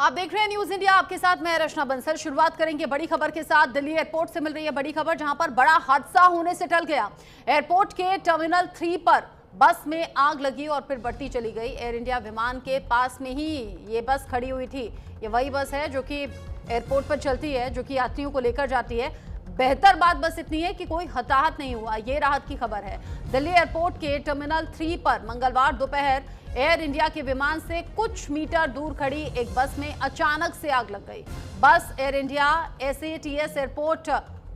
आप देख रहे हैं न्यूज इंडिया, आपके साथ मैं रचना बंसल। शुरुआत करेंगे बड़ी खबर के साथ। दिल्ली एयरपोर्ट से मिल रही है बड़ी खबर, जहां पर बड़ा हादसा होने से टल गया। एयरपोर्ट के टर्मिनल 3 पर बस में आग लगी और फिर बढ़ती चली गई। एयर इंडिया विमान के पास में ही ये बस खड़ी हुई थी। ये वही बस है जो कि एयरपोर्ट पर चलती है, जो कि यात्रियों को लेकर जाती है। बेहतर बात बस इतनी है कि कोई हताहत नहीं हुआ, ये राहत की खबर है। दिल्ली एयरपोर्ट के टर्मिनल 3 पर मंगलवार दोपहर एयर इंडिया के विमान से कुछ मीटर दूर खड़ी एक बस में अचानक से आग लग गई। बस air India SATS airport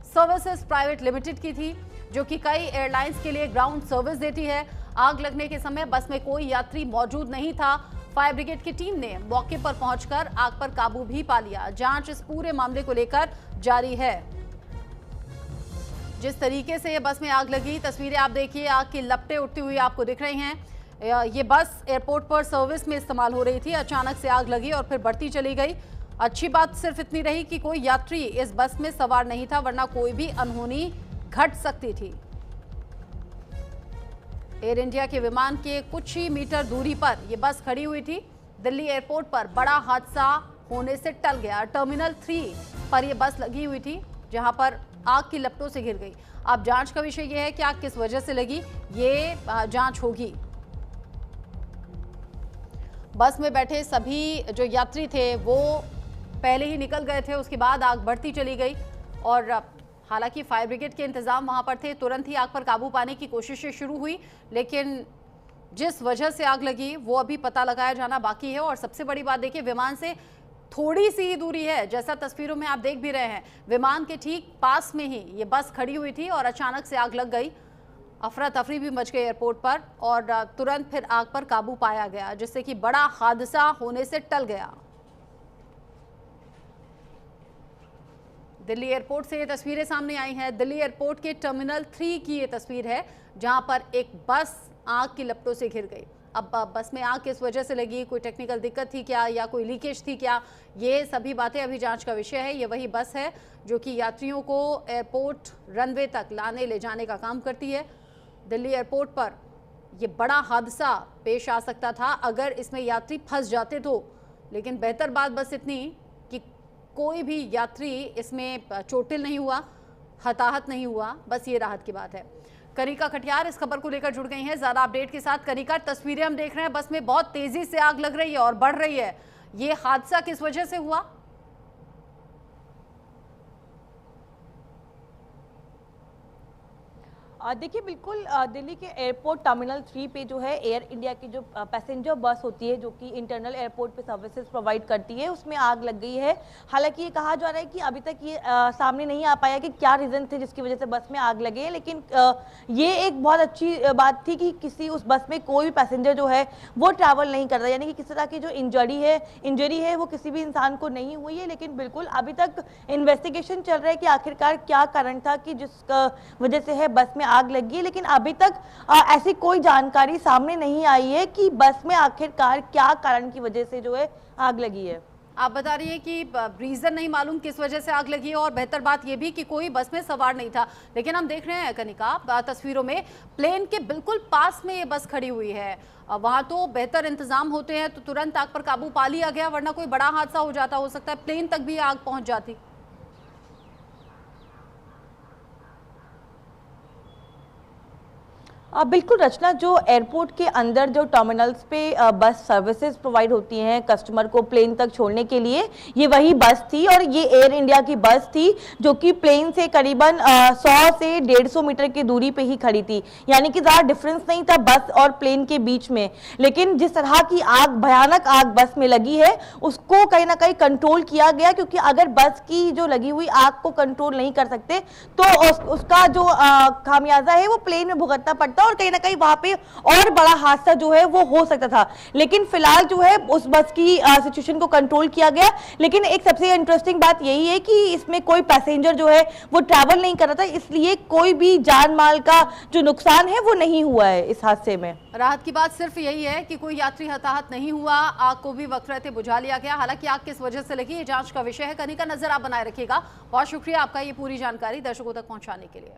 services private limited की थी, जो कि कई एयरलाइंस के लिए ग्राउंड सर्विस देती है। आग लगने के समय बस में कोई यात्री मौजूद नहीं था। फायर ब्रिगेड की टीम ने मौके पर पहुंचकर आग पर काबू भी पा लिया। जांच इस पूरे मामले को लेकर जारी है। जिस तरीके से ये बस में आग लगी, तस्वीरें आप देखिए, आग की लपटें उठती हुई आपको दिख रही हैं। ये बस एयरपोर्ट पर सर्विस में इस्तेमाल हो रही थी। अचानक से आग लगी और फिर बढ़ती चली गई। अच्छी बात सिर्फ इतनी रही कि कोई यात्री इस बस में सवार नहीं था, वरना कोई भी अनहोनी घट सकती थी। एयर इंडिया के विमान के कुछ ही मीटर दूरी पर यह बस खड़ी हुई थी। दिल्ली एयरपोर्ट पर बड़ा हादसा होने से टल गया। टर्मिनल 3 पर यह बस लगी हुई थी, जहां पर आग की लपटों से घिर गई। अब जांच का विषय यह है कि आग किस वजह से लगी, ये जांच होगी। बस में बैठे सभी जो यात्री थे वो पहले ही निकल गए थे, उसके बाद आग बढ़ती चली गई। और हालांकि फायर ब्रिगेड के इंतजाम वहां पर थे, तुरंत ही आग पर काबू पाने की कोशिशें शुरू हुई, लेकिन जिस वजह से आग लगी वो अभी पता लगाया जाना बाकी है। और सबसे बड़ी बात देखिए, विमान से थोड़ी सी ही दूरी है, जैसा तस्वीरों में आप देख भी रहे हैं। विमान के ठीक पास में ही ये बस खड़ी हुई थी और अचानक से आग लग गई। अफरा तफरी भी मच गई एयरपोर्ट पर और तुरंत फिर आग पर काबू पाया गया, जिससे कि बड़ा हादसा होने से टल गया। दिल्ली एयरपोर्ट से ये तस्वीरें सामने आई हैं। दिल्ली एयरपोर्ट के टर्मिनल 3 की ये तस्वीर है, जहां पर एक बस आग की लपटों से घिर गई। अब बस में आग किस वजह से लगी, कोई टेक्निकल दिक्कत थी क्या या कोई लीकेज थी क्या, ये सभी बातें अभी जांच का विषय है। ये वही बस है जो कि यात्रियों को एयरपोर्ट रनवे तक लाने ले जाने का काम करती है। दिल्ली एयरपोर्ट पर यह बड़ा हादसा पेश आ सकता था अगर इसमें यात्री फंस जाते तो, लेकिन बेहतर बात बस इतनी कि कोई भी यात्री इसमें चोटिल नहीं हुआ, हताहत नहीं हुआ। बस ये राहत की बात है। कनिका खटियार इस खबर को लेकर जुड़ गई हैं ज्यादा अपडेट के साथ। कनिका, तस्वीरें हम देख रहे हैं, बस में बहुत तेजी से आग लग रही है और बढ़ रही है। ये हादसा किस वजह से हुआ? देखिए, बिल्कुल दिल्ली के एयरपोर्ट टर्मिनल 3 पे जो है एयर इंडिया की जो पैसेंजर बस होती है, जो कि इंटरनल एयरपोर्ट पे सर्विसेज प्रोवाइड करती है, उसमें आग लग गई है। हालांकि ये कहा जा रहा है कि अभी तक ये सामने नहीं आ पाया कि क्या रीज़न थे जिसकी वजह से बस में आग लगे, लेकिन ये एक बहुत अच्छी बात थी कि किसी उस बस में कोई भी पैसेंजर जो है वो ट्रैवल नहीं कर रहा, यानी कि किसी तरह की जो इंजरी है वो किसी भी इंसान को नहीं हुई है। लेकिन बिल्कुल अभी तक इन्वेस्टिगेशन चल रहा है कि आखिरकार क्या कारण था कि जिस वजह से है बस में आग लगी है। लेकिन अभी तक ऐसी कोई जानकारी सामने नहीं आई है कि बस में आखिरकार क्या कारण की वजह से जो है आग लगी है। आप बता रही है कि रीजन नहीं मालूम किस वजह से आग लगी है, और बेहतर बात यह भी कि कोई बस में सवार नहीं था। लेकिन हम देख रहे हैं कनिका, तस्वीरों में प्लेन के बिल्कुल पास में ये बस खड़ी हुई है। वहां तो बेहतर इंतजाम होते हैं तो तुरंत आग पर काबू पा लिया गया, वरना कोई बड़ा हादसा हो जाता, हो सकता है प्लेन तक भी आग पहुंच जाती। बिल्कुल रचना, जो एयरपोर्ट के अंदर जो टर्मिनल्स पे बस सर्विसेज प्रोवाइड होती हैं कस्टमर को प्लेन तक छोड़ने के लिए, ये वही बस थी और ये एयर इंडिया की बस थी, जो कि प्लेन से करीबन 100 से 150 मीटर की दूरी पे ही खड़ी थी। यानी कि ज़्यादा डिफरेंस नहीं था बस और प्लेन के बीच में। लेकिन जिस तरह की आग, भयानक आग बस में लगी है, उसको कहीं ना कहीं कंट्रोल किया गया, क्योंकि अगर बस की जो लगी हुई आग को कंट्रोल नहीं कर सकते तो उसका जो खामियाजा है वो प्लेन में भुगतना पड़ता और कहीं ना कहीं वहां पे और बड़ा हादसा जो है वो हो सकता था। लेकिन फिलहाल जो है उस बस की सिचुएशन को कंट्रोल किया गया। लेकिन एक सबसे इंटरेस्टिंग बात यही है कि इसमें कोई पैसेंजर जो है वो ट्रैवल नहीं कर रहा था, इसलिए कोई भी जान माल का जो नुकसान है वो नहीं हुआ है इस हादसे में। राहत की बात सिर्फ यही है कि कोई यात्री हताहत नहीं हुआ। आग को भी वक्त रहते बुझा लिया गया। हालांकि आग किस वजह से लगी, ये जांच का विषय है। कनिका, नजर आप बनाए रखिएगा। बहुत शुक्रिया आपका ये पूरी जानकारी दर्शकों तक पहुंचाने के लिए।